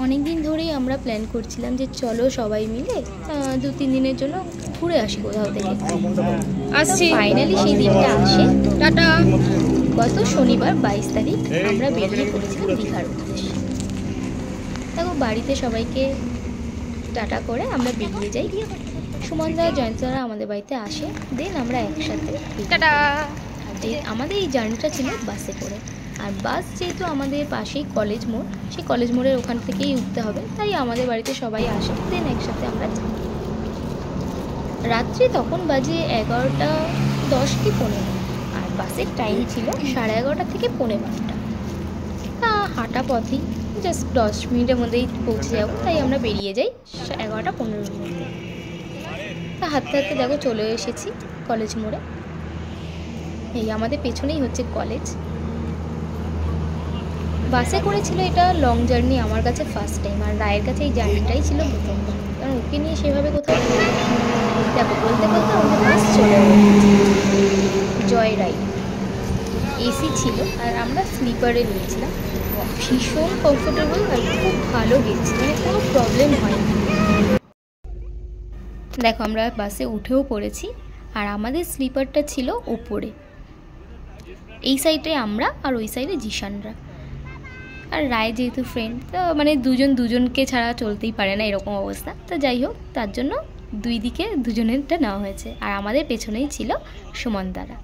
অনেক দিন ধরেই আমরা প্ল্যান করছিলাম যে চলো সবাই মিলে 2-3 দিনের জন্য ঘুরে আসি কোথাও থেকে। আসছি ফাইনালি সেই দিনটা আসে। টাটা। গত শনিবার 22 তারিখ আমরা বেরিয়ে পড়েছিলাম দীঘার উদ্দেশ্যে। দেখো বাড়িতে সবাইকে টাটা করে আমরা বেরিয়ে যাই। সুমনদা জয়ন্তরা আমাদের বাড়িতে আসে, দেন আমরা একসাথে টাটা। আমাদের এই জার্নিটা ছিল বাসে করে। আর বাস যেহেতু আমাদের পাশেই কলেজ মোড়, সেই কলেজ মোড়ের ওখান থেকেই উঠতে হবে, তাই আমাদের বাড়িতে সবাই আসে, দেন একসাথে আমরা যাই। রাত্রি তখন বাজে 11:10 কি 15, আর বাসের টাইম ছিল 11:30 থেকে 11:45। তা হাঁটা পথেই জাস্ট 10 মিনিটের মধ্যেই পৌঁছে যাবো, তাই আমরা বেরিয়ে যাই 11:15-র মধ্যে। তা হাঁটতে হাঁটতে দেখো চলে এসেছি কলেজ মোড়ে। এই আমাদের পেছনেই হচ্ছে কলেজ। বাসে করেছিল এটা লং জার্নি আমার কাছে ফার্স্ট টাইম, আর রায়ের কাছে এই জার্নিটাই ছিল প্রথমবার, কারণ ওকে নিয়ে সেভাবে কোথাও দেখো বলতে বলতে আমাদের বাস চলে গেছে। জয় রাইড এসি ছিল, আর আমরা স্লিপারে নিয়েছিলাম। ভীষণ কমফোর্টেবল আর খুব ভালো গেছি, মানে কোনো প্রবলেম হয়নি। দেখো আমরা বাসে উঠেও পড়েছি, আর আমাদের স্লিপারটা ছিল ওপরে। এই সাইডে আমরা আর ওই সাইডে জিশানরা। আর রায় যেহেতু ফ্রেন্ড, তো মানে দুজনকে ছাড়া চলতেই পারে না, এরকম অবস্থা। তো যাই হোক, তার জন্য দুই দিকে দুজনেরটা নেওয়া হয়েছে, আর আমাদের পেছনেই ছিল সুমনদারা।